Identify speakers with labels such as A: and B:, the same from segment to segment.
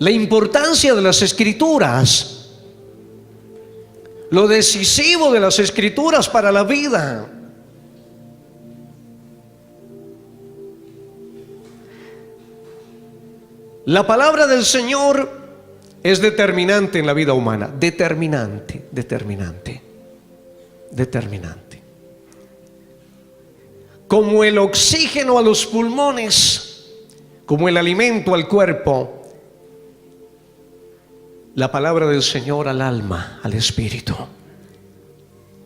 A: la importancia de las Escrituras, lo decisivo de las Escrituras para la vida. La palabra del Señor es determinante en la vida humana, determinante. Como el oxígeno a los pulmones, como el alimento al cuerpo, la palabra del Señor al alma, al espíritu.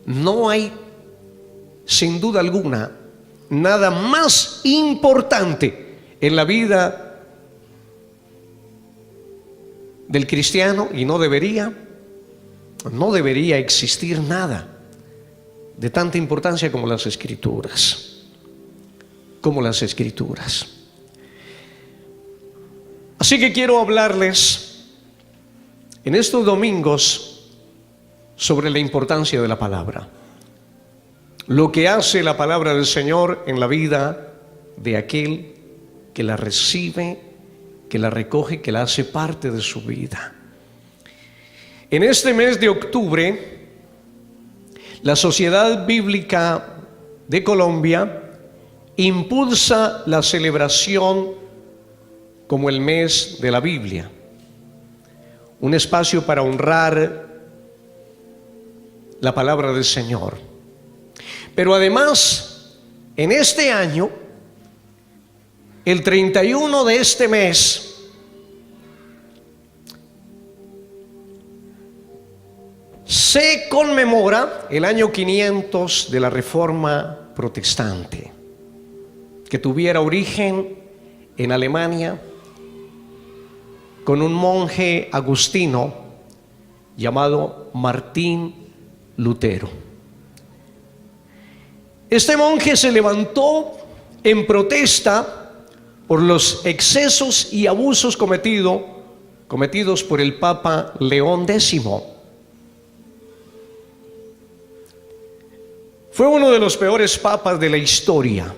A: No hay, sin duda alguna, nada más importante en la vida del cristiano, y no debería existir nada de tanta importancia como las Escrituras. Así que quiero hablarles en estos domingos sobre la importancia de la palabra, lo que hace la palabra del Señor en la vida de aquel que la recibe, que la recoge, que la hace parte de su vida. En este mes de octubre, la Sociedad Bíblica de Colombia impulsa la celebración como el mes de la Biblia, un espacio para honrar la palabra del Señor. Pero además, en este año, el 31 de este mes, se conmemora el año 500 de la Reforma Protestante, que tuviera origen en Alemania con un monje agustino llamado Martín Lutero. Este monje se levantó en protesta por los excesos y abusos cometidos por el Papa León X. Fue uno de los peores papas de la historia.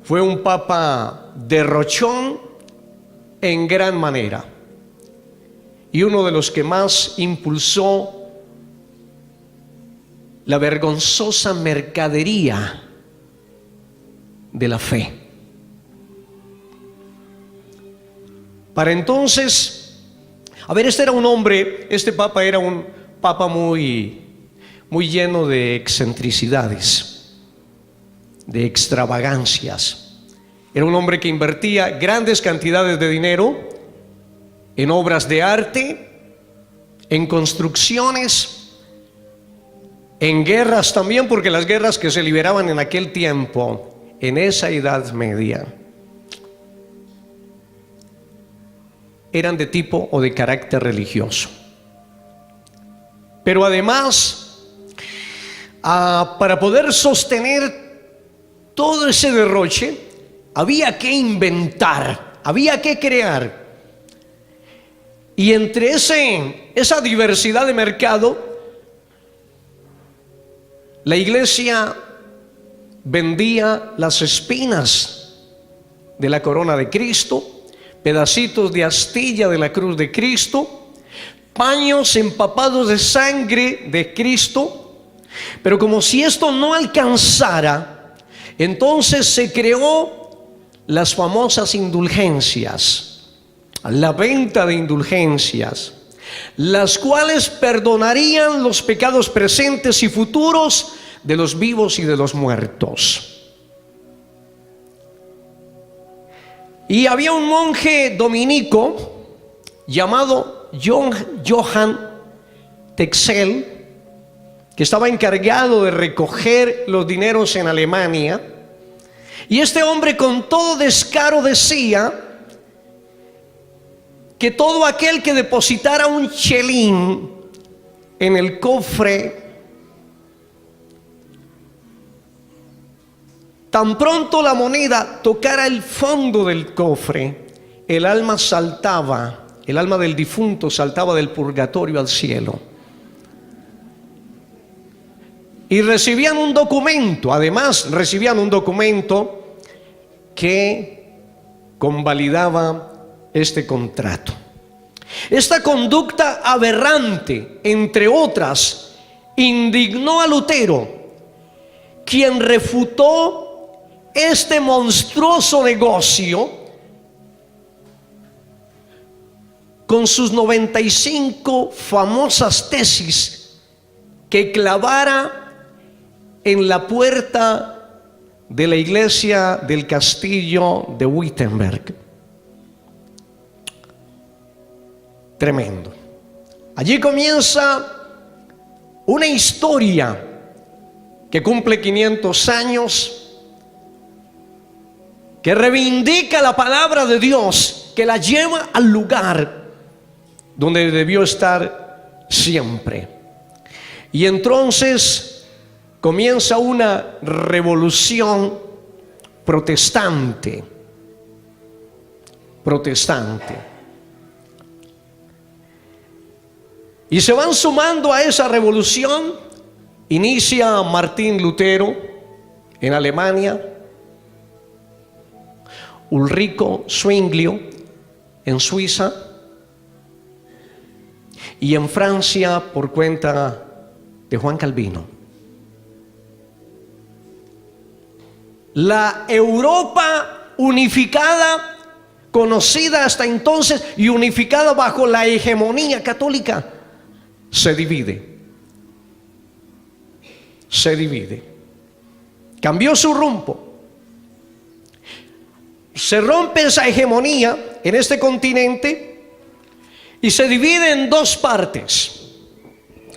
A: Fue un papa derrochón en gran manera y uno de los que más impulsó la vergonzosa mercadería de la fe. Para entonces, este papa era un papa muy lleno de excentricidades, de extravagancias. Era un hombre que invertía grandes cantidades de dinero en obras de arte, en construcciones, en guerras también, porque las guerras que se liberaban en aquel tiempo, en esa Edad Media, eran de tipo o de carácter religioso. Pero además, para poder sostener todo ese derroche, había que inventar, había que crear. Y entre esa diversidad de mercado, la iglesia vendía las espinas de la corona de Cristo, pedacitos de astilla de la cruz de Cristo, paños empapados de sangre de Cristo. Pero como si esto no alcanzara, entonces se creó las famosas indulgencias, la venta de indulgencias, las cuales perdonarían los pecados presentes y futuros de los vivos y de los muertos. Y había un monje dominico llamado Johann Texel, que estaba encargado de recoger los dineros en Alemania. Y este hombre con todo descaro decía que todo aquel que depositara un chelín en el cofre, tan pronto la moneda tocara el fondo del cofre, el alma del difunto saltaba del purgatorio al cielo. Y recibían un documento, además recibían un documento que convalidaba este contrato. Esta conducta aberrante, entre otras, indignó a Lutero, quien refutó este monstruoso negocio con sus 95 famosas tesis que clavara en la puerta de la iglesia del castillo de Wittenberg. Tremendo. Allí comienza una historia que cumple 500 años, que reivindica la palabra de Dios, que la lleva al lugar donde debió estar siempre. Y entonces comienza una revolución protestante. Y se van sumando a esa revolución. Inicia Martín Lutero en Alemania, Ulrico Zwinglio en Suiza y en Francia por cuenta de Juan Calvino. La Europa unificada, conocida hasta entonces y unificada bajo la hegemonía católica, se divide. Cambió su rumbo. Se rompe esa hegemonía en este continente y se divide en dos partes: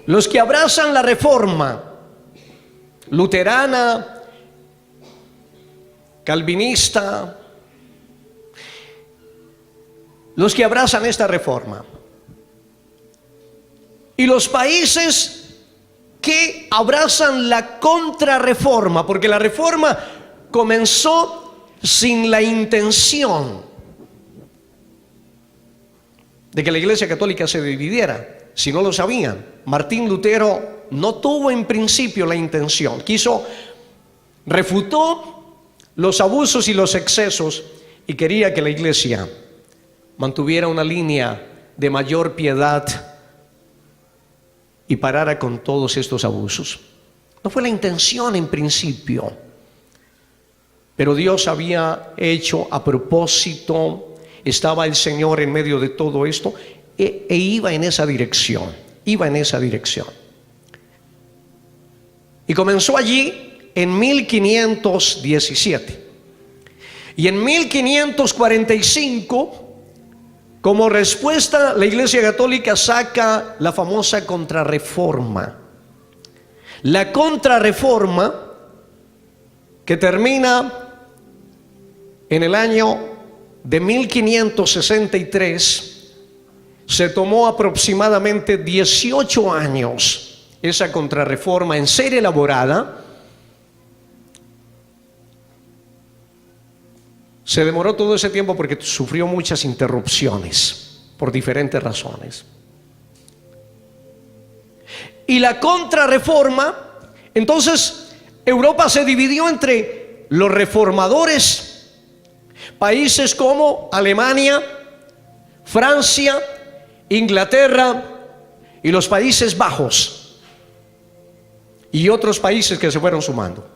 A: los que abrazan la reforma luterana, calvinista, los que abrazan esta reforma, y los países que abrazan la contrarreforma, porque la reforma comenzó sin la intención de que la Iglesia Católica se dividiera. Si no lo sabían, Martín Lutero no tuvo en principio la intención. Refutó los abusos y los excesos y quería que la Iglesia mantuviera una línea de mayor piedad y parara con todos estos abusos. No fue la intención en principio, pero Dios había hecho a propósito. Estaba el Señor en medio de todo esto e iba en esa dirección. Y comenzó allí en 1517. Y en 1545, como respuesta, la Iglesia Católica saca la famosa Contrarreforma. La Contrarreforma, que termina en el año de 1563, se tomó aproximadamente 18 años esa Contrarreforma en ser elaborada. Se demoró todo ese tiempo porque sufrió muchas interrupciones por diferentes razones. Y la Contrarreforma, entonces Europa se dividió entre los reformadores, países como Alemania, Francia, Inglaterra y los Países Bajos, y otros países que se fueron sumando.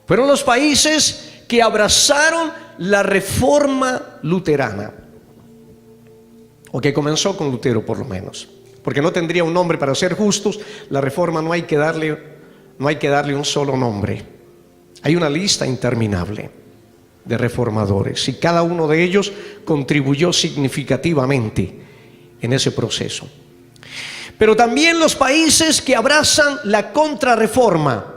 A: Fueron los países que abrazaron la reforma luterana, o que comenzó con Lutero por lo menos, porque no tendría un nombre. Para ser justos, la reforma no hay que darle un solo nombre. Hay una lista interminable de reformadores y cada uno de ellos contribuyó significativamente en ese proceso. Pero también los países que abrazan la Contrarreforma,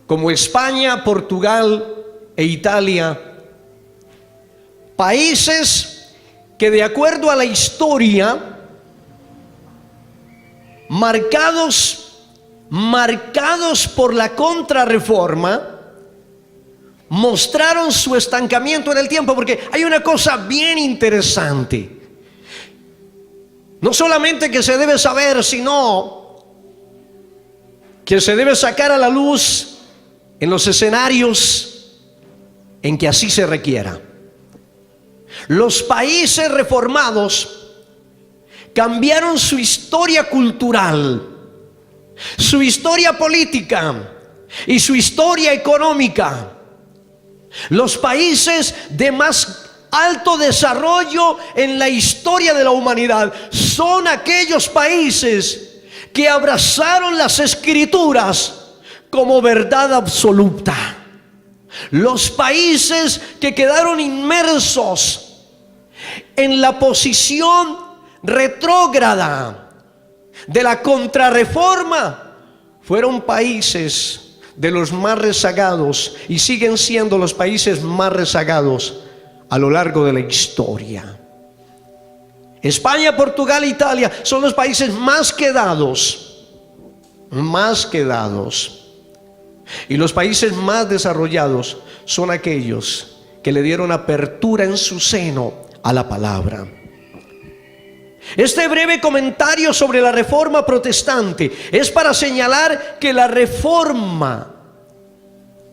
A: como España, Portugal e Italia, países que, de acuerdo a la historia, marcados por la Contrarreforma, mostraron su estancamiento en el tiempo. Porque hay una cosa bien interesante, no solamente que se debe saber, sino que se debe sacar a la luz en los escenarios en que así se requiera. Los países reformados cambiaron su historia cultural, su historia política y su historia económica. Los países de más alto desarrollo en la historia de la humanidad son aquellos países que abrazaron las Escrituras como verdad absoluta. Los países que quedaron inmersos en la posición retrógrada de la contrarreforma fueron países de los más rezagados y siguen siendo los países más rezagados a lo largo de la historia. España, Portugal e Italia son los países más quedados. Y los países más desarrollados son aquellos que le dieron apertura en su seno a la palabra. Este breve comentario sobre la reforma protestante es para señalar que la reforma,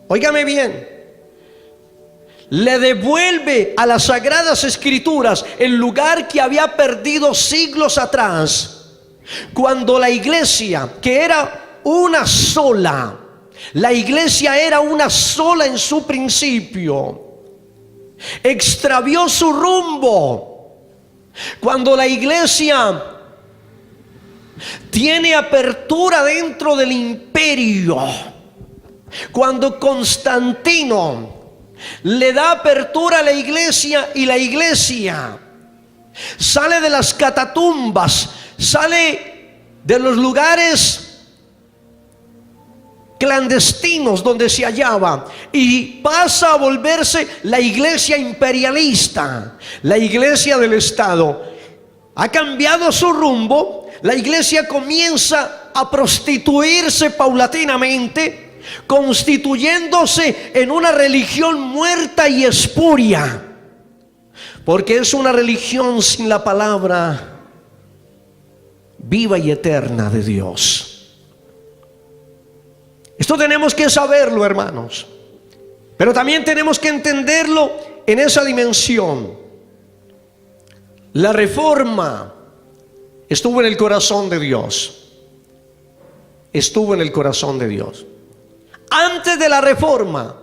A: óigame bien, le devuelve a las Sagradas Escrituras el lugar que había perdido siglos atrás, cuando la iglesia, que era una sola, la iglesia era una sola en su principio, extravió su rumbo. Cuando la iglesia tiene apertura dentro del imperio, cuando Constantino le da apertura a la iglesia y la iglesia sale de las catatumbas, sale de los lugares clandestinos donde se hallaba y pasa a volverse la iglesia imperialista, la iglesia del Estado, ha cambiado su rumbo. La iglesia comienza a prostituirse paulatinamente, constituyéndose en una religión muerta y espuria, porque es una religión sin la palabra viva y eterna de Dios. Esto tenemos que saberlo, hermanos, pero también tenemos que entenderlo en esa dimensión. La reforma estuvo en el corazón de Dios. Estuvo en el corazón de Dios. Antes de la reforma,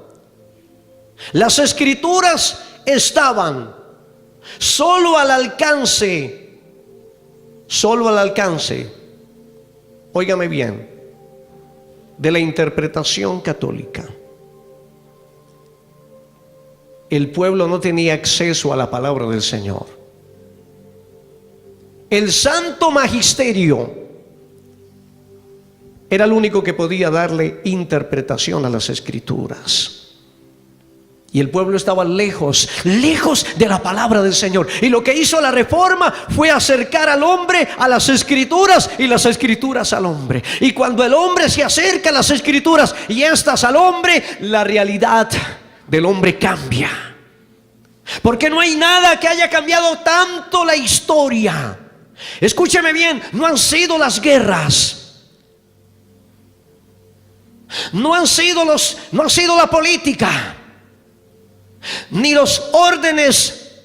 A: las Escrituras estaban solo al alcance, óigame bien, de la interpretación católica. El pueblo no tenía acceso a la palabra del Señor. El Santo Magisterio era el único que podía darle interpretación a las Escrituras. Y el pueblo estaba lejos de la palabra del Señor. Y lo que hizo la reforma fue acercar al hombre a las Escrituras y las Escrituras al hombre. Y cuando el hombre se acerca a las Escrituras y estas al hombre, la realidad del hombre cambia. Porque no hay nada que haya cambiado tanto la historia. Escúcheme bien, no han sido las guerras. No ha sido la política, ni los órdenes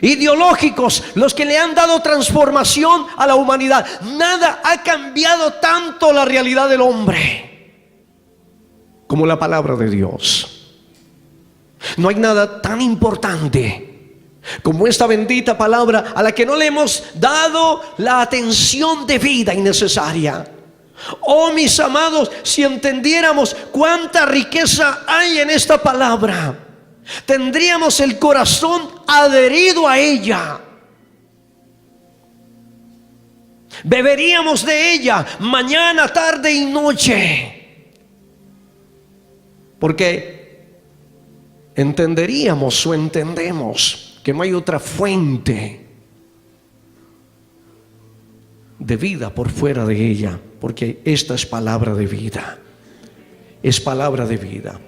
A: ideológicos los que le han dado transformación a la humanidad. Nada ha cambiado tanto la realidad del hombre como la palabra de Dios. No hay nada tan importante como esta bendita palabra, a la que no le hemos dado la atención debida y necesaria. Oh, mis amados, si entendiéramos cuánta riqueza hay en esta palabra, tendríamos el corazón adherido a ella. Beberíamos de ella mañana, tarde y noche, porque entenderíamos o entendemos que no hay otra fuente de vida por fuera de ella, porque esta es palabra de vida. Es palabra de vida.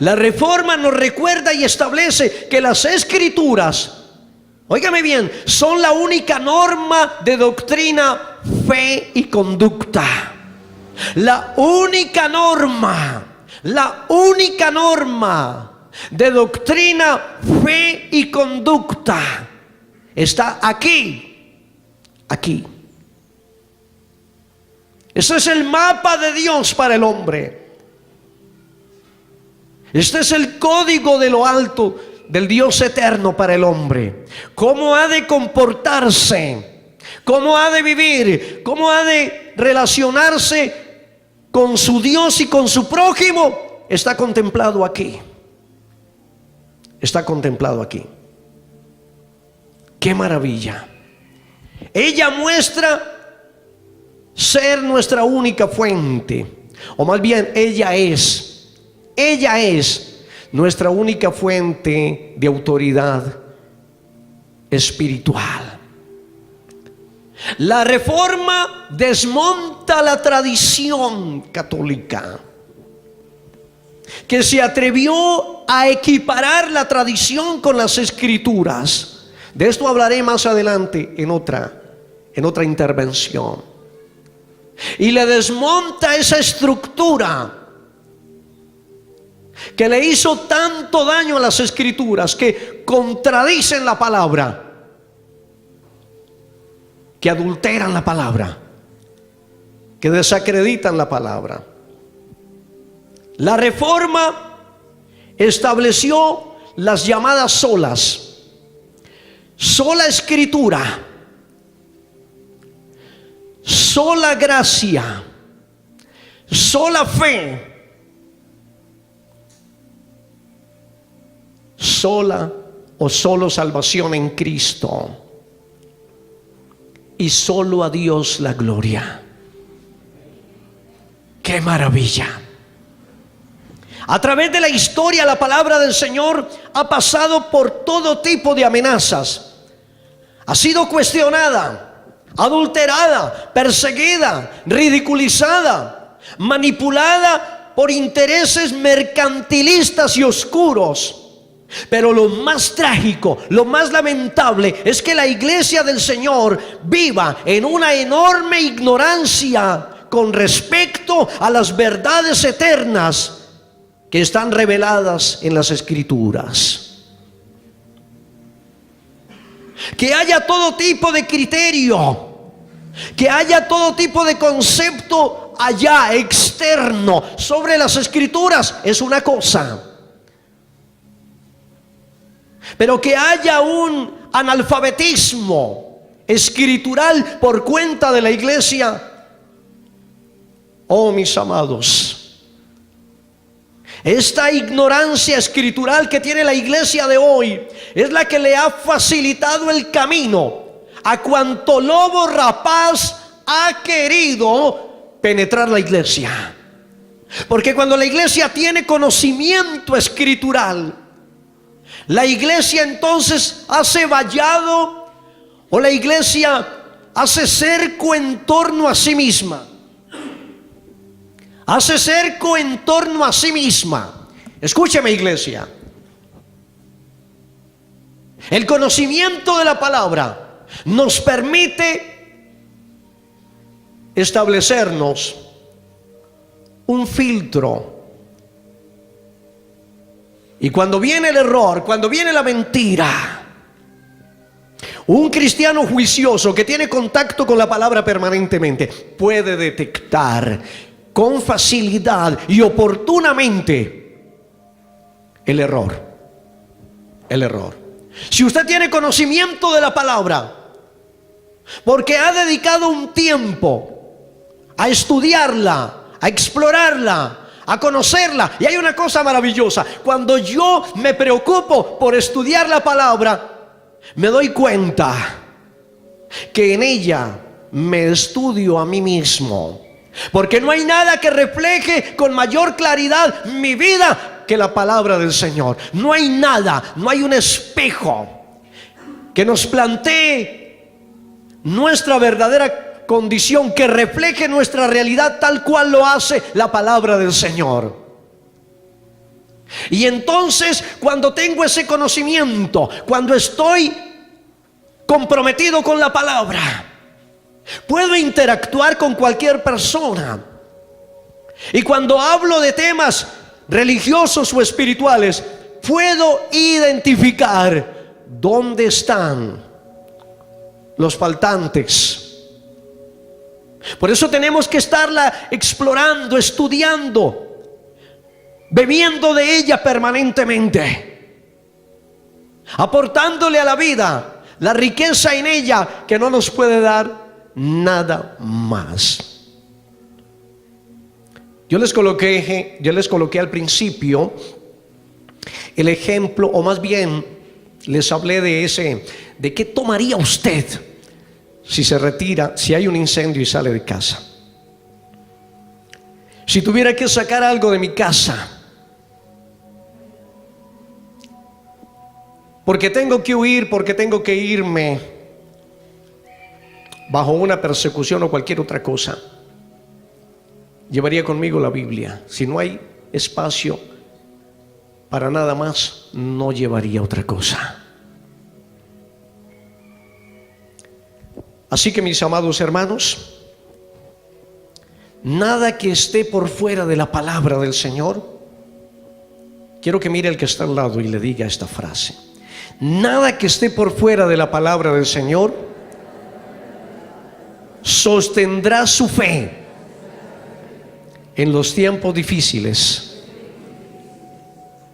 A: La reforma nos recuerda y establece que las Escrituras, óigame bien, son la única norma de doctrina, fe y conducta. La única norma de doctrina, fe y conducta está aquí. Aquí. Ese es el mapa de Dios para el hombre. Este es el código de lo alto del Dios eterno para el hombre. Cómo ha de comportarse, cómo ha de vivir, cómo ha de relacionarse con su Dios y con su prójimo, está contemplado aquí. Está contemplado aquí. ¡Qué maravilla! Ella muestra ser nuestra única fuente, o más bien ella es nuestra única fuente de autoridad espiritual. La Reforma desmonta la tradición católica, que se atrevió a equiparar la tradición con las Escrituras. De esto hablaré más adelante en otra intervención. Y le desmonta esa estructura que le hizo tanto daño a las Escrituras, que contradicen la palabra, que adulteran la palabra, que desacreditan la palabra. La Reforma estableció las llamadas solas: sola Escritura, sola gracia, sola fe, sola o solo salvación en Cristo, y solo a Dios la gloria. ¡Qué maravilla! A través de la historia, la palabra del Señor ha pasado por todo tipo de amenazas. Ha sido cuestionada, adulterada, perseguida, ridiculizada, manipulada por intereses mercantilistas y oscuros. Pero lo más trágico, lo más lamentable es que la iglesia del Señor viva en una enorme ignorancia con respecto a las verdades eternas que están reveladas en las Escrituras. Que haya todo tipo de criterio, que haya todo tipo de concepto allá externo sobre las Escrituras es una cosa, pero que haya un analfabetismo escritural por cuenta de la iglesia, oh mis amados, esta ignorancia escritural que tiene la iglesia de hoy es la que le ha facilitado el camino a cuanto lobo rapaz ha querido penetrar la iglesia. Porque cuando la iglesia tiene conocimiento escritural, la iglesia entonces hace vallado, o la iglesia hace cerco en torno a sí misma. Hace cerco en torno a sí misma. Escúcheme, iglesia. El conocimiento de la palabra nos permite establecernos un filtro. Y cuando viene el error, cuando viene la mentira, un cristiano juicioso que tiene contacto con la palabra permanentemente puede detectar con facilidad y oportunamente el error. El error. Si usted tiene conocimiento de la palabra, porque ha dedicado un tiempo a estudiarla, a explorarla, a conocerla, y hay una cosa maravillosa: cuando yo me preocupo por estudiar la palabra, me doy cuenta que en ella me estudio a mí mismo. Porque no hay nada que refleje con mayor claridad mi vida que la palabra del Señor. No hay nada, no hay un espejo que nos plantee nuestra verdadera condición, que refleje nuestra realidad tal cual lo hace la palabra del Señor. Y entonces, cuando tengo ese conocimiento, cuando estoy comprometido con la palabra, puedo interactuar con cualquier persona. Y cuando hablo de temas religiosos o espirituales, puedo identificar dónde están los faltantes. Por eso tenemos que estarla explorando, estudiando, bebiendo de ella permanentemente, aportándole a la vida la riqueza en ella que no nos puede dar nada más. Yo les coloqué al principio el ejemplo, o más bien les hablé de qué tomaría usted si se retira, si hay un incendio y sale de casa. Si tuviera que sacar algo de mi casa, porque tengo que huir, porque tengo que irme bajo una persecución o cualquier otra cosa, llevaría conmigo la Biblia. Si no hay espacio para nada más, no llevaría otra cosa. Así que, mis amados hermanos, nada que esté por fuera de la palabra del Señor. Quiero que mire el que está al lado y le diga esta frase: nada que esté por fuera de la palabra del Señor sostendrá su fe en los tiempos difíciles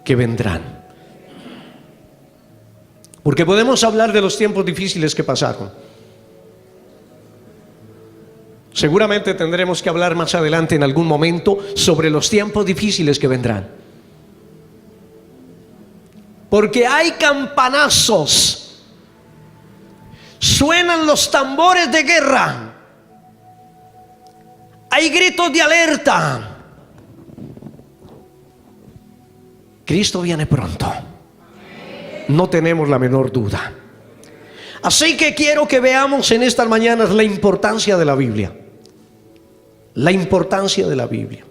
A: que vendrán. Porque podemos hablar de los tiempos difíciles que pasaron. Seguramente tendremos que hablar más adelante en algún momento sobre los tiempos difíciles que vendrán. Porque hay campanazos, suenan los tambores de guerra, hay gritos de alerta. Cristo viene pronto, no tenemos la menor duda. Así que quiero que veamos en estas mañanas la importancia de la Biblia. La importancia de la Biblia.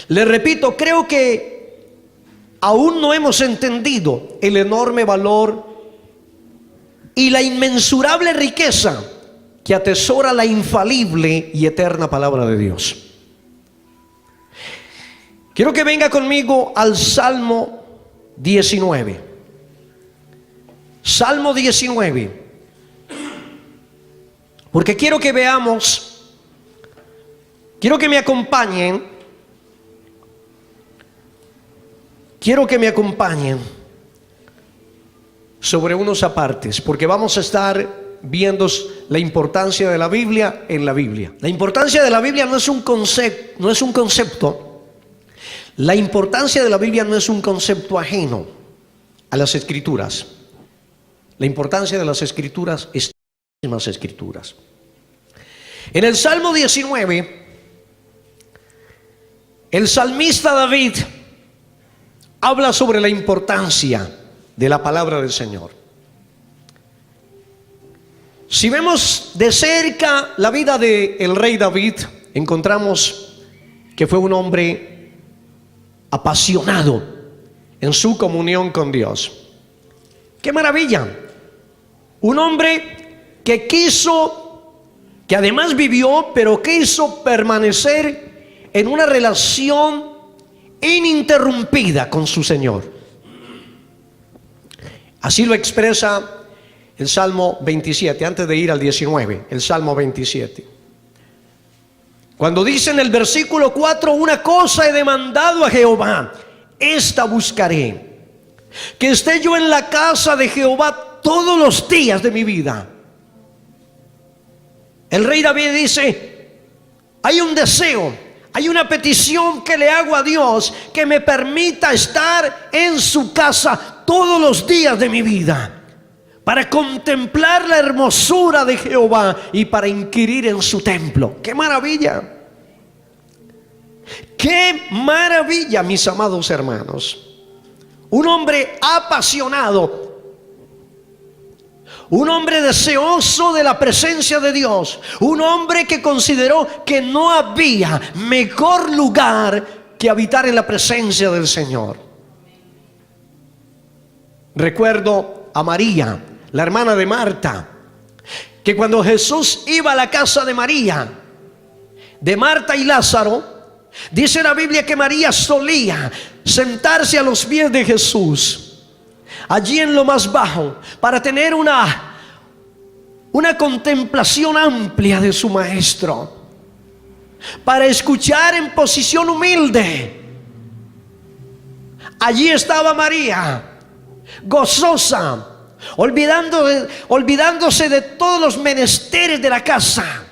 A: Les repito, creo que aún no hemos entendido el enorme valor y la inmensurable riqueza que atesora la infalible y eterna palabra de Dios. Quiero que venga conmigo al Salmo 19. Salmo 19. Porque quiero que veamos, quiero que me acompañen, sobre unos apartes, porque vamos a estar viendo la importancia de la Biblia en la Biblia. La importancia de la Biblia no es un concepto. La importancia de la Biblia no es un concepto ajeno a las Escrituras. La importancia de las Escrituras es las mismas Escrituras. En el Salmo 19, el salmista David habla sobre la importancia de la palabra del Señor. Si vemos de cerca la vida del rey David, encontramos que fue un hombre apasionado en su comunión con Dios. ¡Qué maravilla! Un hombre que además vivió, pero quiso permanecer en una relación ininterrumpida con su Señor. Así lo expresa el Salmo 27, antes de ir al 19, el Salmo 27. Cuando dice en el versículo 4, una cosa he demandado a Jehová, esta buscaré, que esté yo en la casa de Jehová todos los días de mi vida. El rey David dice, hay un deseo, hay una petición que le hago a Dios, que me permita estar en su casa todos los días de mi vida, para contemplar la hermosura de Jehová y para inquirir en su templo. ¡Qué maravilla! ¡Qué maravilla, mis amados hermanos! Un hombre apasionado, un hombre deseoso de la presencia de Dios, un hombre que consideró que no había mejor lugar que habitar en la presencia del Señor. Recuerdo a María, la hermana de Marta, que cuando Jesús iba a la casa de María, de Marta y Lázaro, dice la Biblia que María solía sentarse a los pies de Jesús, allí en lo más bajo, para tener una contemplación amplia de su maestro, para escuchar en posición humilde. Allí estaba María, gozosa, olvidándose de todos los menesteres de la casa,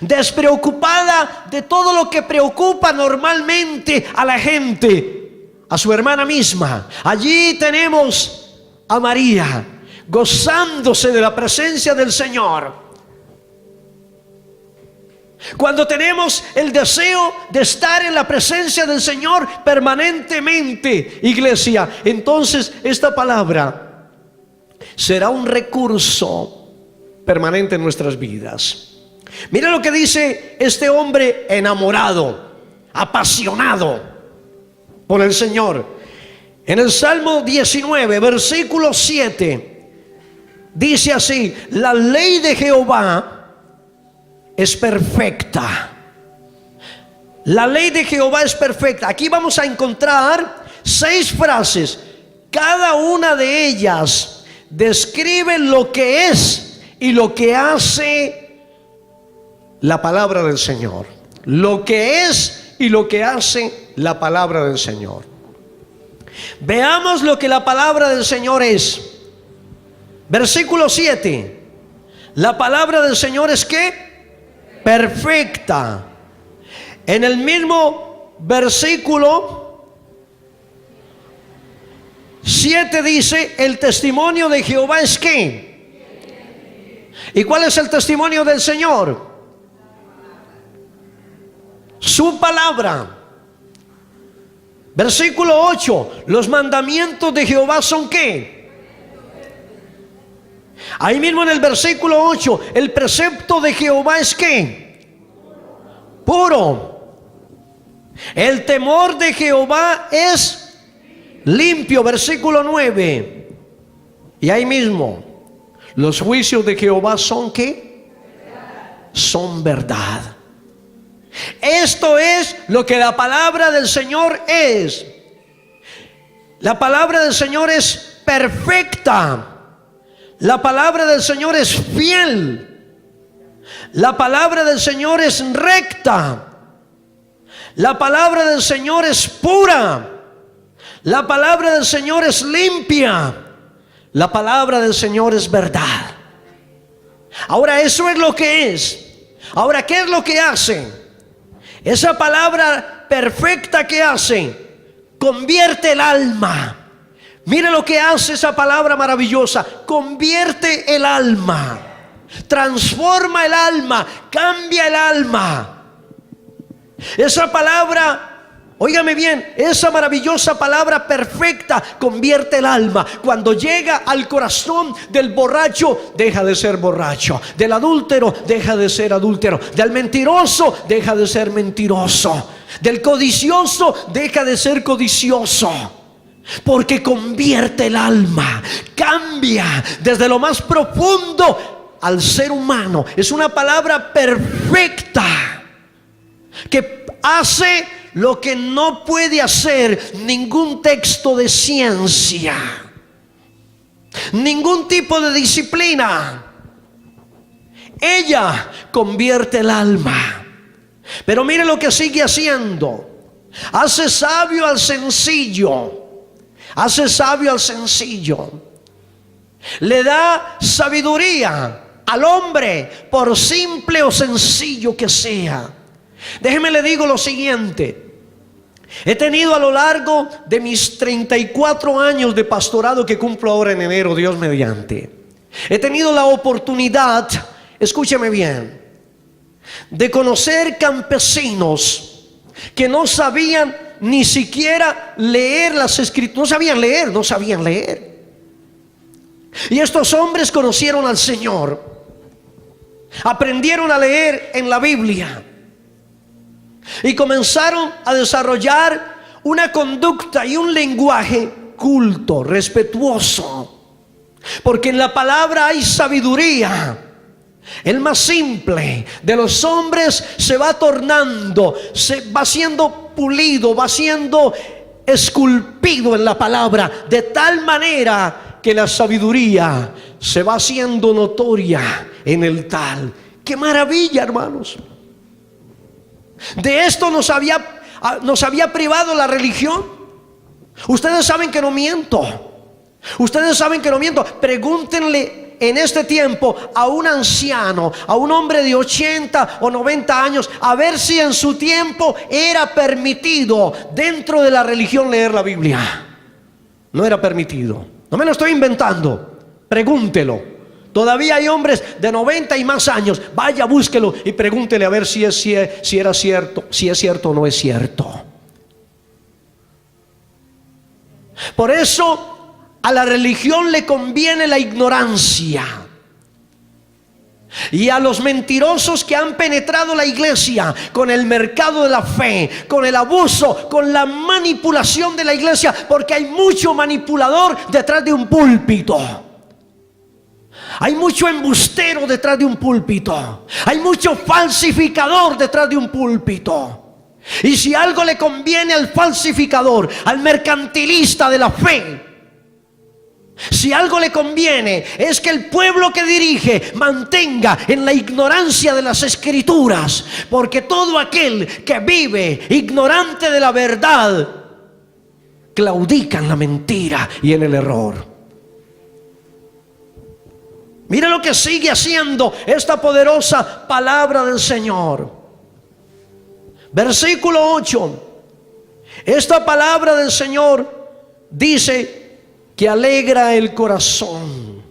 A: despreocupada de todo lo que preocupa normalmente a la gente, a su hermana misma. Allí tenemos a María gozándose de la presencia del Señor. Cuando tenemos el deseo de estar en la presencia del Señor permanentemente, iglesia, entonces esta palabra será un recurso permanente en nuestras vidas. Mira lo que dice este hombre enamorado, apasionado por el Señor. En el Salmo 19, versículo 7, dice así: la ley de Jehová es perfecta. La ley de Jehová es perfecta. Aquí vamos a encontrar 6 frases. Cada una de ellas describe lo que es y lo que hace la palabra del Señor. Lo que es y lo que hace la palabra del Señor. Veamos lo que la palabra del Señor es. Versículo 7. La palabra del Señor es ¿qué? Perfecta. En el mismo versículo 7 dice: el testimonio de Jehová es ¿qué? ¿Y cuál es el testimonio del Señor? Su palabra. Versículo 8: los mandamientos de Jehová son ¿qué? Ahí mismo en el versículo 8, el precepto de Jehová es ¿qué? Puro. El temor de Jehová es limpio. Versículo 9. Y ahí mismo, los juicios de Jehová son ¿qué? Son verdad. Esto es lo que la palabra del Señor es. La palabra del Señor es perfecta. La palabra del Señor es fiel. La palabra del Señor es recta. La palabra del Señor es pura. La palabra del Señor es limpia. La palabra del Señor es verdad. Ahora, eso es lo que es. Ahora, ¿qué es lo que hace? Esa palabra perfecta que hace, convierte el alma. Mire lo que hace esa palabra maravillosa: convierte el alma, transforma el alma, cambia el alma. Esa palabra, óigame bien, esa maravillosa palabra perfecta convierte el alma. Cuando llega al corazón del borracho, deja de ser borracho. Del adúltero, deja de ser adúltero. Del mentiroso, deja de ser mentiroso. Del codicioso, deja de ser codicioso. Porque convierte el alma, cambia desde lo más profundo al ser humano. Es una palabra perfecta que hace lo que no puede hacer ningún texto de ciencia, ningún tipo de disciplina. Ella convierte el alma. Pero mire lo que sigue haciendo: hace sabio al sencillo. Hace sabio al sencillo. Le da sabiduría al hombre, por simple o sencillo que sea. Déjeme le digo lo siguiente: he tenido a lo largo de mis 34 años de pastorado, que cumplo ahora en enero, Dios mediante, he tenido la oportunidad, escúcheme bien, de conocer campesinos que no sabían ni siquiera leer las escrituras. No sabían leer. Y estos hombres conocieron al Señor, aprendieron a leer en la Biblia y comenzaron a desarrollar una conducta y un lenguaje culto, respetuoso, porque en la palabra hay sabiduría. El más simple de los hombres se va tornando, se va siendo pulido, va siendo esculpido en la palabra, de tal manera que la sabiduría se va haciendo notoria en el tal. ¡Qué maravilla, hermanos! De esto nos había privado la religión. Ustedes saben que no miento. Ustedes saben que no miento. Pregúntenle en este tiempo a un anciano, a un hombre de 80 o 90 años, a ver si en su tiempo era permitido dentro de la religión leer la Biblia. No era permitido. No me lo estoy inventando. Pregúntelo. Todavía hay hombres de 90 y más años. Vaya, búsquelo y pregúntele a ver si era cierto, si es cierto o no es cierto. Por eso a la religión le conviene la ignorancia. Y a los mentirosos que han penetrado la iglesia con el mercado de la fe, con el abuso, con la manipulación de la iglesia, porque hay mucho manipulador detrás de un púlpito. Hay mucho embustero detrás de un púlpito. Hay mucho falsificador detrás de un púlpito. Y si algo le conviene al falsificador, al mercantilista de la fe, si algo le conviene, es que el pueblo que dirige mantenga en la ignorancia de las escrituras, porque todo aquel que vive ignorante de la verdad claudica en la mentira y en el error. Mira lo que sigue haciendo esta poderosa palabra del Señor. Versículo 8. Esta palabra del Señor dice que alegra el corazón.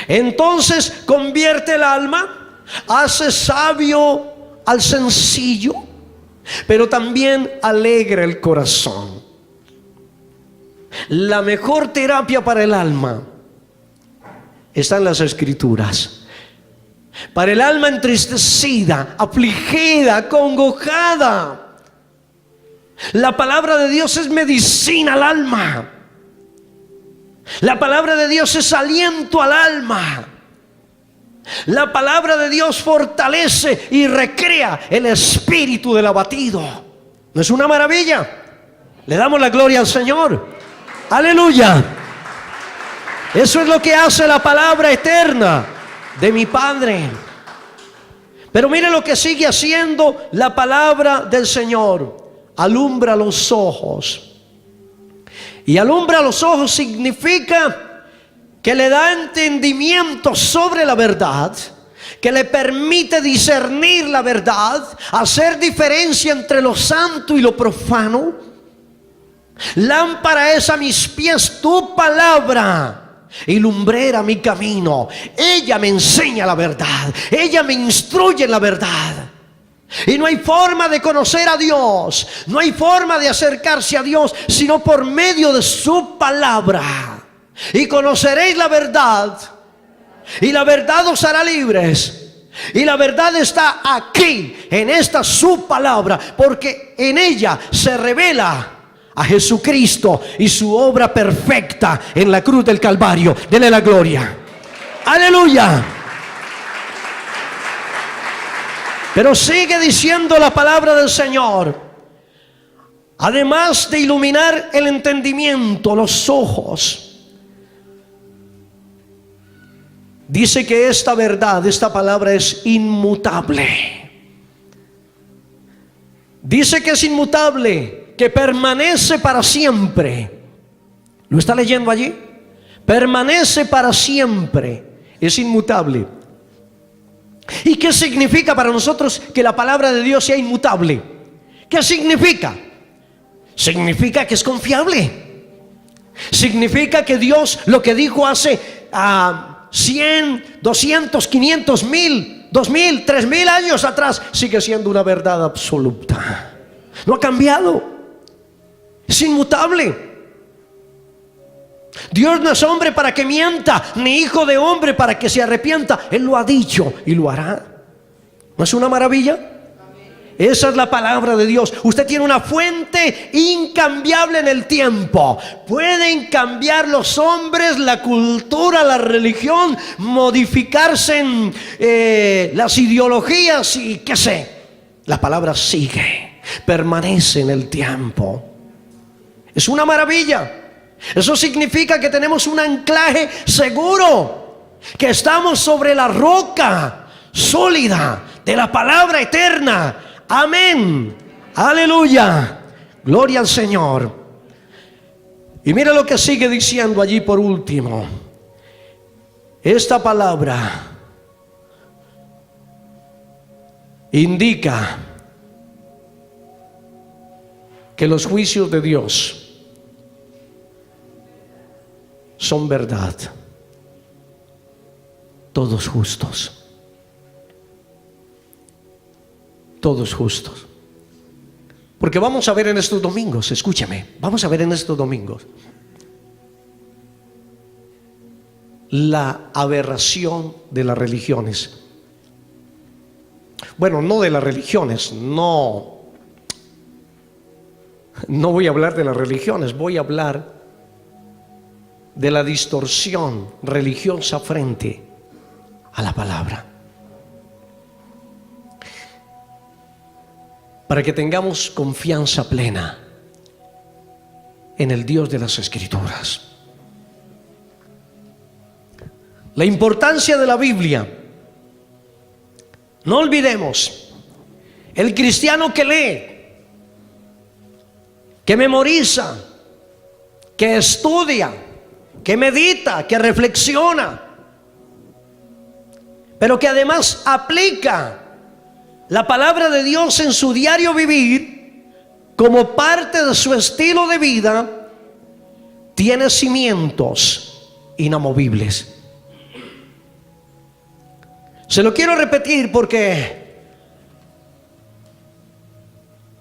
A: Entonces convierte el alma, hace sabio al sencillo, pero también alegra el corazón. La mejor terapia para el alma está en las escrituras. Para el alma entristecida, afligida, acongojada, la palabra de Dios es medicina al alma. La palabra de Dios es aliento al alma. La palabra de Dios fortalece y recrea el espíritu del abatido. ¿No es una maravilla? Le damos la gloria al Señor. Aleluya. Eso es lo que hace la palabra eterna de mi Padre. Pero mire lo que sigue haciendo la palabra del Señor. Alumbra los ojos. Y alumbra los ojos significa que le da entendimiento sobre la verdad, que le permite discernir la verdad, hacer diferencia entre lo santo y lo profano. Lámpara es a mis pies tu palabra y lumbrera mi camino. Ella me enseña la verdad, ella me instruye en la verdad. Y no hay forma de conocer a Dios, no hay forma de acercarse a Dios sino por medio de su palabra. Y conoceréis la verdad, y la verdad os hará libres. Y la verdad está aquí, en esta su palabra, porque en ella se revela a Jesucristo y su obra perfecta en la cruz del Calvario. Dele la gloria. Aleluya. Pero sigue diciendo la palabra del Señor, además de iluminar el entendimiento, los ojos, dice que esta verdad, esta palabra es inmutable. Dice que es inmutable, que permanece para siempre. ¿Lo está leyendo allí? Permanece para siempre, es inmutable. ¿Y qué significa para nosotros que la palabra de Dios sea inmutable? ¿Qué significa? Significa que es confiable. Significa que Dios lo que dijo hace 100, 200, 500, 1000, 2000, 3000 años atrás sigue siendo una verdad absoluta. No ha cambiado. Es inmutable. Dios no es hombre para que mienta, ni hijo de hombre para que se arrepienta. Él lo ha dicho y lo hará. ¿No es una maravilla? Esa es la palabra de Dios. Usted tiene una fuente incambiable en el tiempo. Pueden cambiar los hombres, la cultura, la religión, modificarse en las ideologías y qué sé. La palabra sigue, permanece en el tiempo. Es una maravilla. Eso significa que tenemos un anclaje seguro, que estamos sobre la roca sólida de la palabra eterna. Amén. Aleluya. Gloria al Señor. Y mira lo que sigue diciendo allí por último. Esta palabra indica que los juicios de Dios son verdad, todos justos, todos justos. Porque vamos a ver en estos domingos, escúchame, vamos a ver en estos domingos la aberración de las religiones. Bueno, no de las religiones, no voy a hablar de las religiones, voy a hablar de la distorsión religiosa frente a la palabra. Para que tengamos confianza plena en el Dios de las Escrituras. La importancia de la Biblia. No olvidemos, el cristiano que lee, que memoriza, que estudia, que medita, que reflexiona, pero que además aplica la palabra de Dios en su diario vivir como parte de su estilo de vida, tiene cimientos inamovibles. Se lo quiero repetir porque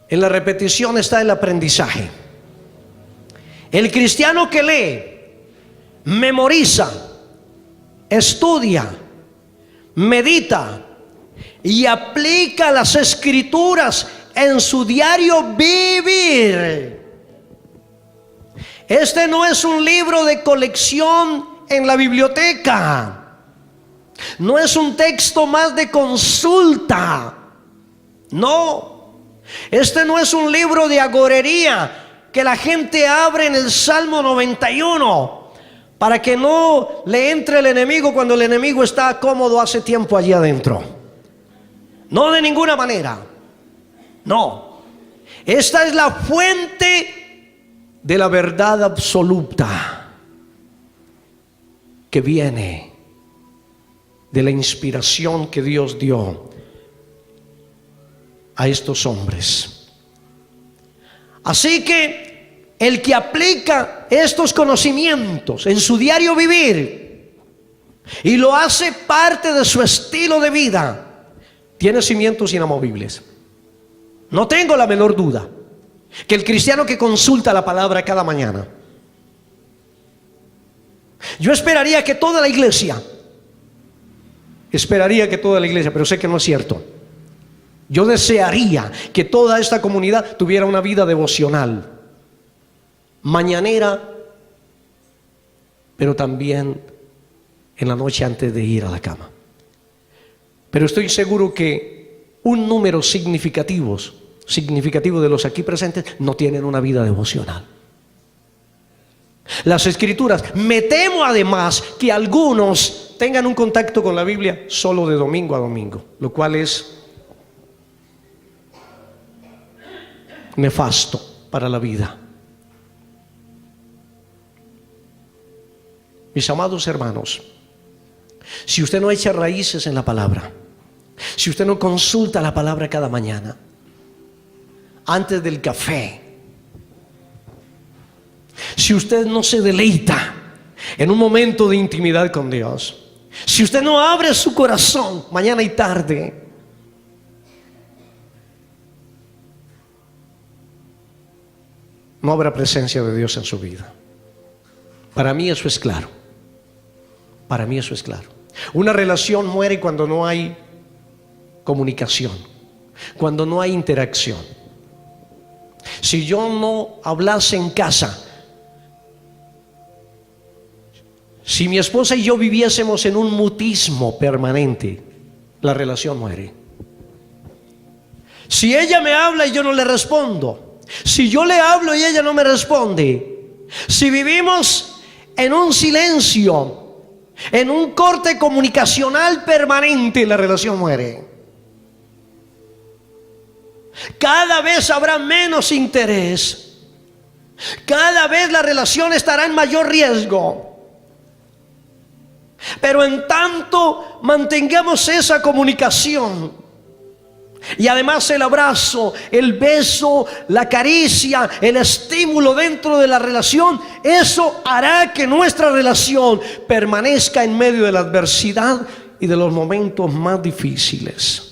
A: en la repetición está el aprendizaje. El cristiano que lee, memoriza, estudia, medita y aplica las Escrituras en su diario vivir. Este no es un libro de colección en la biblioteca. No es un texto más de consulta. No. Este no es un libro de agorería que la gente abre en el Salmo 91 para que no le entre el enemigo cuando el enemigo está cómodo hace tiempo allí adentro. No, de ninguna manera. No. Esta es la fuente de la verdad absoluta que viene de la inspiración que Dios dio a estos hombres. Así que el que aplica estos conocimientos en su diario vivir y lo hace parte de su estilo de vida, tiene cimientos inamovibles. No tengo la menor duda que el cristiano que consulta la palabra cada mañana, yo esperaría que toda la iglesia, pero sé que no es cierto. Yo desearía que toda esta comunidad tuviera una vida devocional, mañanera, pero también en la noche antes de ir a la cama. Pero estoy seguro que un número significativo de los aquí presentes no tienen una vida devocional. Las Escrituras, me temo además que algunos tengan un contacto con la Biblia solo de domingo a domingo, lo cual es nefasto para la vida. Mis amados hermanos, si usted no echa raíces en la palabra, si usted no consulta la palabra cada mañana, antes del café, si usted no se deleita en un momento de intimidad con Dios, si usted no abre su corazón mañana y tarde, no habrá presencia de Dios en su vida. Para mí eso es claro. Para mí eso es claro. Una relación muere cuando no hay comunicación, cuando no hay interacción. Si yo no hablase en casa, si mi esposa y yo viviésemos en un mutismo permanente, la relación muere. Si ella me habla y yo no le respondo, Si yo le hablo y ella no me responde, si vivimos en un silencio, en un corte comunicacional permanente, la relación muere. Cada vez habrá menos interés. Cada vez la relación estará en mayor riesgo. Pero en tanto mantengamos esa comunicación, y además el abrazo, el beso, la caricia, el estímulo dentro de la relación, eso hará que nuestra relación permanezca en medio de la adversidad y de los momentos más difíciles.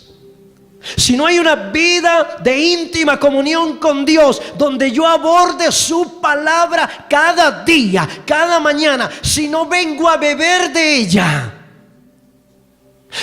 A: Si no hay una vida de íntima comunión con Dios, donde yo aborde su palabra cada día, cada mañana, si no vengo a beber de ella,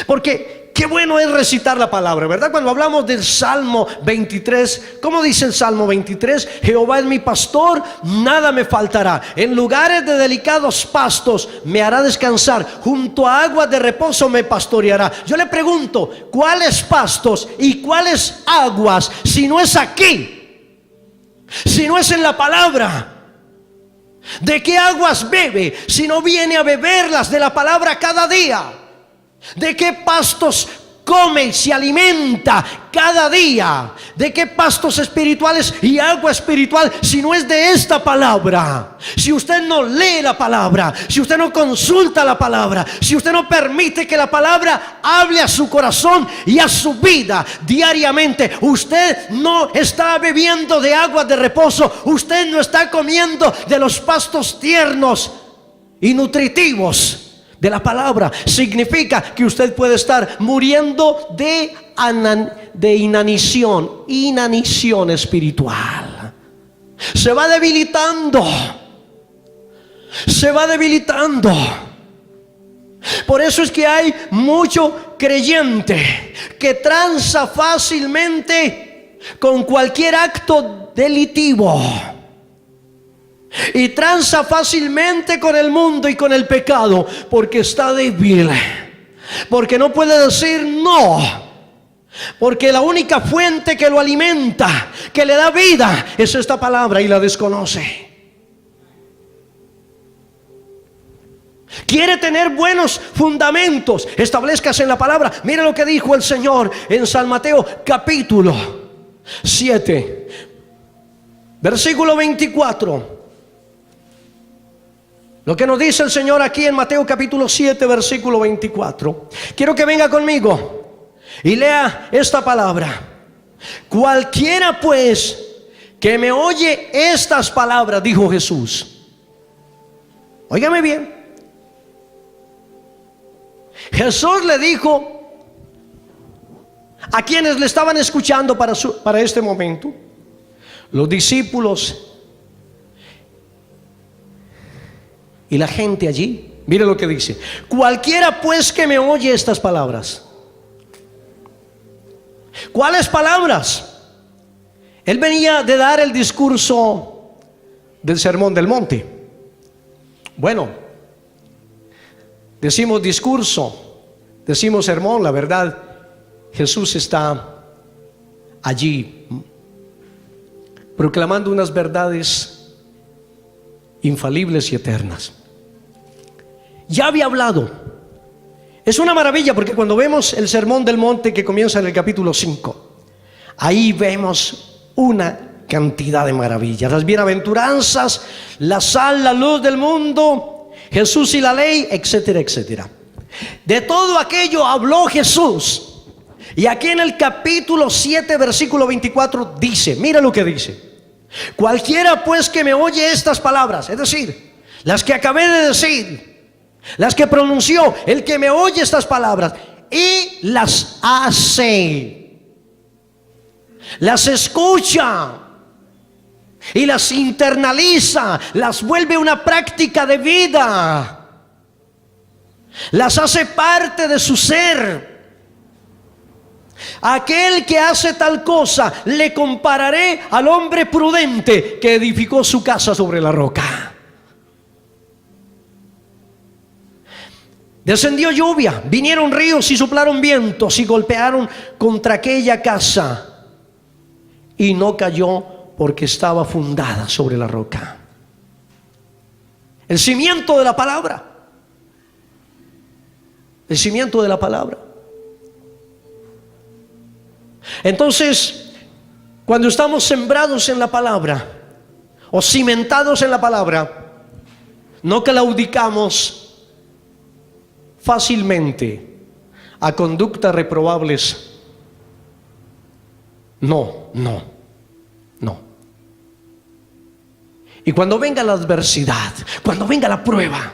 A: porque qué bueno es recitar la palabra, ¿verdad? Cuando hablamos del Salmo 23, ¿cómo dice el Salmo 23? Jehová es mi pastor, nada me faltará. En lugares de delicados pastos me hará descansar. Junto a aguas de reposo me pastoreará. Yo le pregunto, ¿cuáles pastos y cuáles aguas si no es aquí? Si no es en la palabra. ¿De qué aguas bebe si no viene a beberlas de la palabra cada día? ¿De qué pastos come y se alimenta cada día? ¿De qué pastos espirituales y agua espiritual si no es de esta palabra? Si usted no lee la palabra, si usted no consulta la palabra, si usted no permite que la palabra hable a su corazón y a su vida diariamente, usted no está bebiendo de aguas de reposo, usted no está comiendo de los pastos tiernos y nutritivos de la palabra. Significa que usted puede estar muriendo de inanición espiritual. Se va debilitando. Se va debilitando. Por eso es que hay mucho creyente que tranza fácilmente con cualquier acto delictivo. Y tranza fácilmente con el mundo y con el pecado, porque está débil, porque no puede decir no, porque la única fuente que lo alimenta, que le da vida, es esta palabra, y la desconoce. Quiere tener buenos fundamentos, establezcase en la palabra. Mira lo que dijo el Señor en San Mateo capítulo 7, versículo 24. Lo que nos dice el Señor aquí en Mateo capítulo 7, versículo 24. Quiero que venga conmigo y lea esta palabra. Cualquiera pues que me oye estas palabras, dijo Jesús. Óigame bien. Jesús le dijo a quienes le estaban escuchando para este momento, los discípulos y la gente allí. Mire lo que dice: cualquiera pues que me oye estas palabras. ¿Cuáles palabras? Él venía de dar el discurso del Sermón del Monte. Bueno, decimos discurso, decimos sermón, la verdad, Jesús está allí proclamando unas verdades infalibles y eternas. Ya había hablado. Es una maravilla porque cuando vemos el Sermón del Monte que comienza en el capítulo 5, ahí vemos una cantidad de maravillas. Las bienaventuranzas, la sal, la luz del mundo, Jesús y la ley, etcétera, etcétera. De todo aquello habló Jesús. Y aquí en el capítulo 7, versículo 24 dice, mira lo que dice: cualquiera pues que me oye estas palabras, es decir, las que acabé de decir, las que pronunció, el que me oye estas palabras y las hace, las escucha y las internaliza, las vuelve una práctica de vida, las hace parte de su ser. Aquel que hace tal cosa le compararé al hombre prudente que edificó su casa sobre la roca. Descendió lluvia, vinieron ríos y soplaron vientos y golpearon contra aquella casa, y no cayó porque estaba fundada sobre la roca. El cimiento de la palabra. El cimiento de la palabra. Entonces, cuando estamos sembrados en la palabra o cimentados en la palabra, no claudicamos fácilmente a conductas reprobables. No. Y cuando venga la adversidad, cuando venga la prueba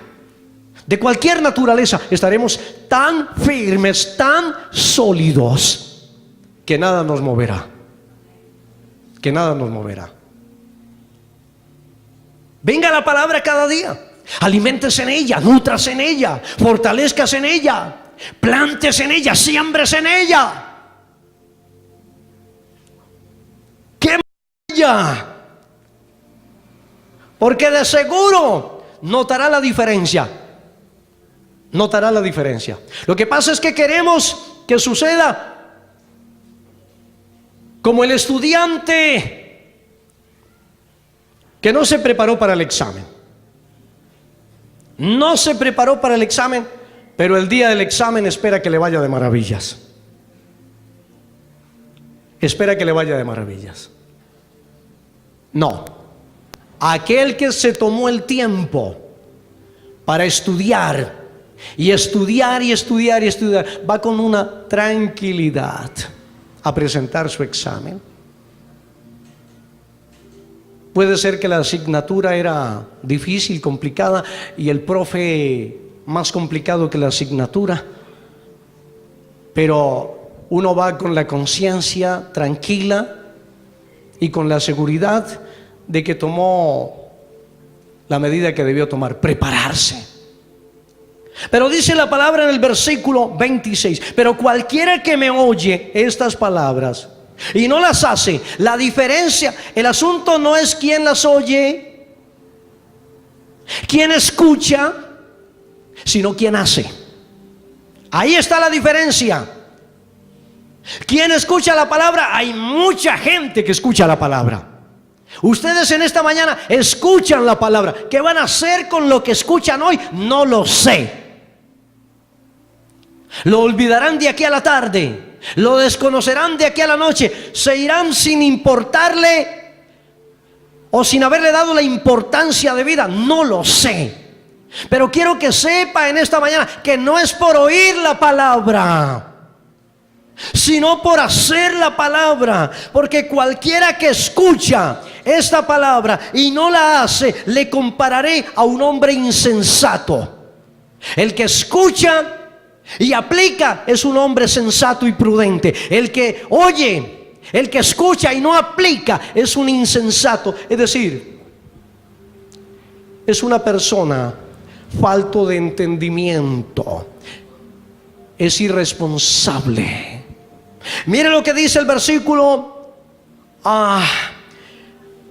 A: de cualquier naturaleza, estaremos tan firmes, tan sólidos, que nada nos moverá. Que nada nos moverá. Venga la palabra cada día. Aliméntese en ella, nútrase en ella, fortalezcase en ella, plantes en ella, siembres en ella. ¡Qué maravilla! Porque de seguro notará la diferencia. Notará la diferencia. Lo que pasa es que queremos que suceda como el estudiante que no se preparó para el examen. No se preparó para el examen, pero el día del examen espera que le vaya de maravillas. Espera que le vaya de maravillas. No. Aquel que se tomó el tiempo para estudiar y estudiar y estudiar y estudiar, va con una tranquilidad a presentar su examen. Puede ser que la asignatura era difícil, complicada, y el profe más complicado que la asignatura, pero uno va con la conciencia tranquila y con la seguridad de que tomó la medida que debió tomar, prepararse. Pero dice la palabra en el versículo 26, pero cualquiera que me oye estas palabras y no las hace, la diferencia, el asunto no es quién las oye, quién escucha, sino quién hace. Ahí está la diferencia. ¿Quién escucha la palabra? Hay mucha gente que escucha la palabra. Ustedes en esta mañana escuchan la palabra. ¿Qué van a hacer con lo que escuchan hoy? No lo sé. Lo olvidarán de aquí a la tarde, lo desconocerán de aquí a la noche, se irán sin importarle o sin haberle dado la importancia de vida. No lo sé. Pero quiero que sepa en esta mañana que no es por oír la palabra, sino por hacer la palabra. Porque cualquiera que escucha esta palabra y no la hace, le compararé a un hombre insensato. El que escucha y aplica es un hombre sensato y prudente. El que oye, el que escucha y no aplica es un insensato. Es decir, es una persona falto de entendimiento, es irresponsable. Mire lo que dice el versículo.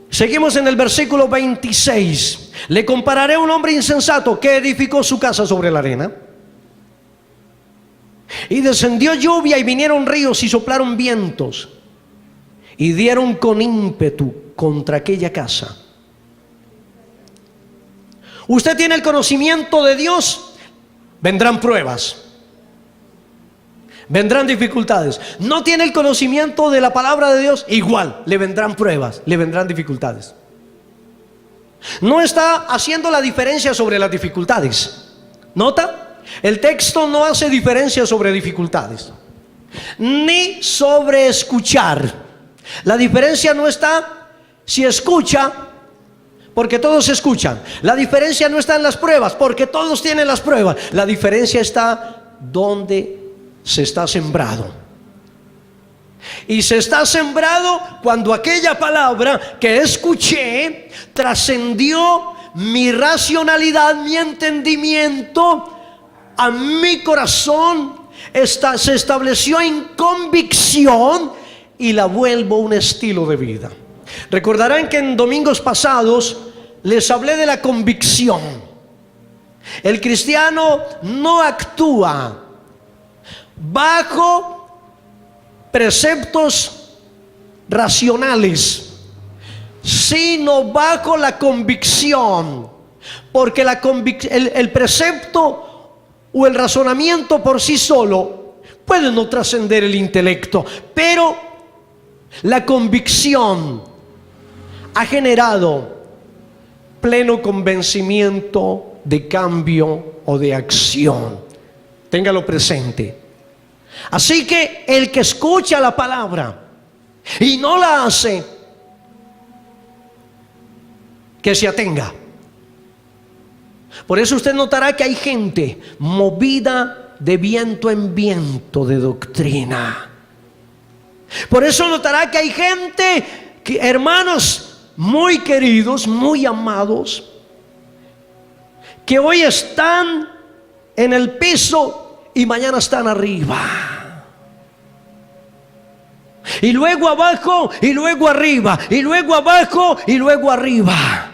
A: Seguimos en el versículo 26. Le compararé a un hombre insensato que edificó su casa sobre la arena. Y descendió lluvia y vinieron ríos y soplaron vientos y dieron con ímpetu contra aquella casa. Usted tiene el conocimiento de Dios, vendrán pruebas, vendrán dificultades. No tiene el conocimiento de la palabra de Dios, igual le vendrán pruebas, le vendrán dificultades. No está haciendo la diferencia sobre las dificultades. ¿Nota? El texto no hace diferencia sobre dificultades, ni sobre escuchar. La diferencia no está si escucha, porque todos escuchan. La diferencia no está en las pruebas, porque todos tienen las pruebas. La diferencia está donde se está sembrado. Y se está sembrado cuando aquella palabra que escuché trascendió mi racionalidad, mi entendimiento, a mi corazón, se estableció en convicción y la vuelvo un estilo de vida. Recordarán que en domingos pasados les hablé de la convicción. El cristiano no actúa bajo preceptos racionales, sino bajo la convicción, porque el precepto o el razonamiento por sí solo puede no trascender el intelecto, pero la convicción ha generado pleno convencimiento de cambio o de acción. Téngalo presente. Así que el que escucha la palabra y no la hace, que se atenga. Por eso usted notará que hay gente movida de viento en viento de doctrina. Por eso notará que hay gente, hermanos muy queridos, muy amados, que hoy están en el piso y mañana están arriba, y luego abajo, y luego arriba, y luego abajo, y luego arriba.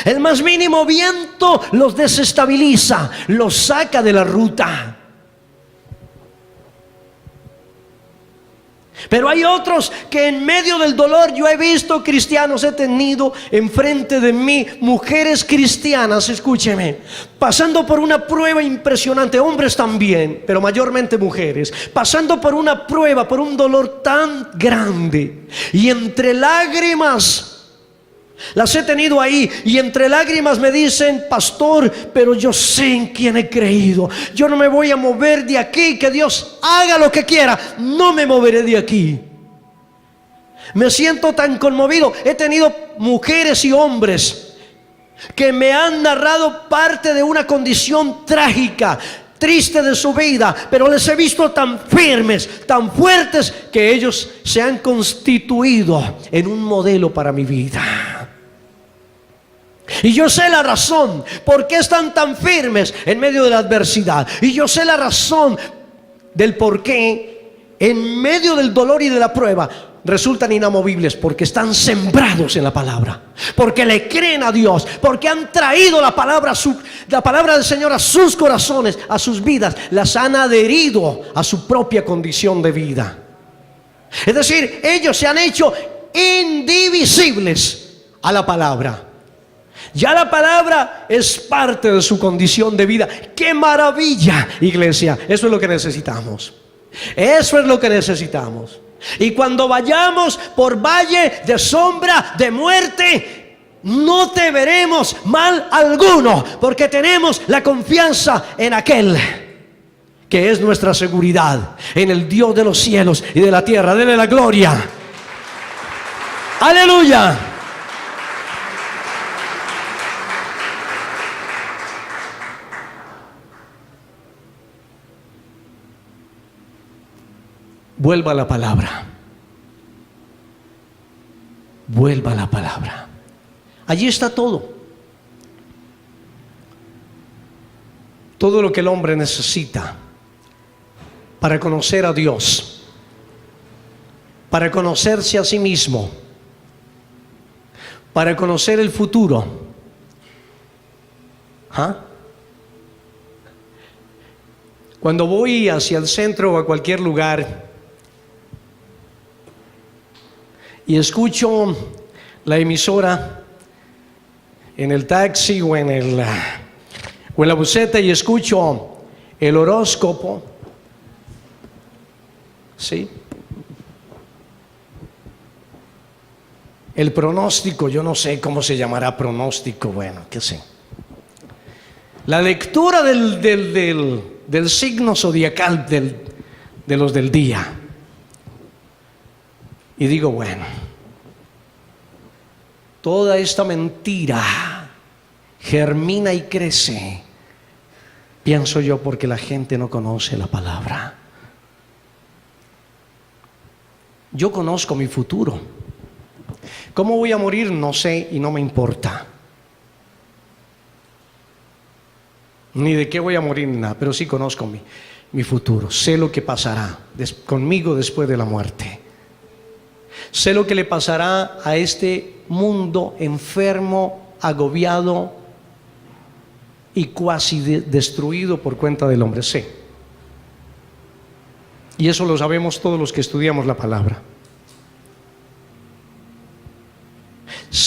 A: El más mínimo viento los desestabiliza, los saca de la ruta. Pero hay otros que en medio del dolor, yo he visto cristianos, he tenido enfrente de mí mujeres cristianas, escúcheme, pasando por una prueba impresionante, hombres también, pero mayormente mujeres, pasando por una prueba, por un dolor tan grande, y entre lágrimas las he tenido ahí, y entre lágrimas me dicen: pastor, pero yo sé en quién he creído, yo no me voy a mover de aquí, que Dios haga lo que quiera, no me moveré de aquí. Me siento tan conmovido. He tenido mujeres y hombres que me han narrado parte de una condición trágica, triste de su vida, pero les he visto tan firmes, tan fuertes, que ellos se han constituido en un modelo para mi vida. Y yo sé la razón por qué están tan firmes en medio de la adversidad. Y yo sé la razón del por qué en medio del dolor y de la prueba resultan inamovibles, porque están sembrados en la palabra, porque le creen a Dios, porque han traído la palabra del Señor a sus corazones, a sus vidas, las han adherido a su propia condición de vida. Es decir, ellos se han hecho indivisibles a la palabra. Ya la palabra es parte de su condición de vida. ¡Qué maravilla, iglesia! Eso es lo que necesitamos. Eso es lo que necesitamos. Y cuando vayamos por valle de sombra de muerte, no temeremos mal alguno, porque tenemos la confianza en aquel que es nuestra seguridad, en el Dios de los cielos y de la tierra. Dele la gloria. ¡Aleluya! Vuelva a la palabra. Vuelva a la palabra. Allí está todo. Todo lo que el hombre necesita para conocer a Dios, para conocerse a sí mismo, para conocer el futuro. Cuando voy hacia el centro o a cualquier lugar y escucho la emisora en el taxi o en la buseta, y escucho el horóscopo, ¿sí? El pronóstico, yo no sé cómo se llamará pronóstico, bueno, qué sé. La lectura del signo zodiacal de los del día. Y digo, bueno, toda esta mentira germina y crece, pienso yo, porque la gente no conoce la palabra. Yo conozco mi futuro. ¿Cómo voy a morir? No sé y no me importa. Ni de qué voy a morir ni nada, pero sí conozco mi futuro. Sé lo que pasará conmigo después de la muerte. Sé lo que le pasará a este mundo enfermo, agobiado y cuasi destruido por cuenta del hombre. Sé. Y eso lo sabemos todos los que estudiamos la palabra.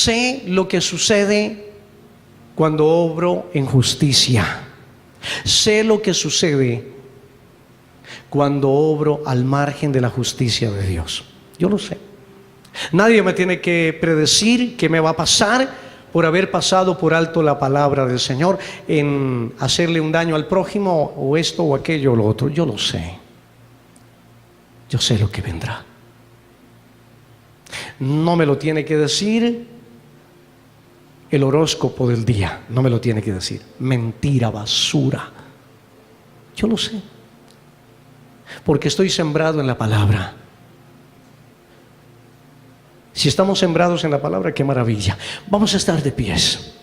A: sé lo que sucede cuando obro en justicia. Sé lo que sucede cuando obro al margen de la justicia de Dios. Yo lo sé. Nadie me tiene que predecir qué me va a pasar por haber pasado por alto la palabra del Señor en hacerle un daño al prójimo o esto o aquello o lo otro. Yo lo sé. Yo sé lo que vendrá. No me lo tiene que decir el horóscopo del día. No me lo tiene que decir. Mentira, basura. Yo lo sé. Porque estoy sembrado en la palabra. Si estamos sembrados en la palabra, qué maravilla. Vamos a estar de pies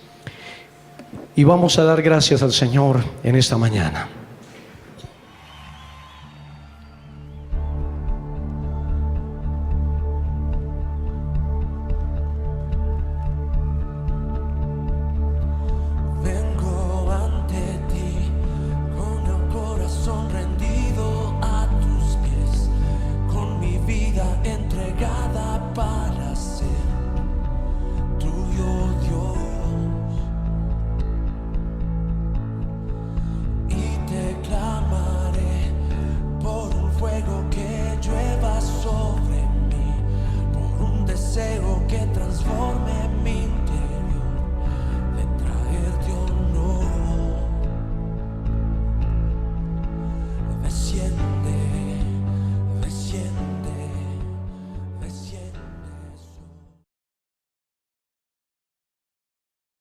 A: y vamos a dar gracias al Señor en esta mañana.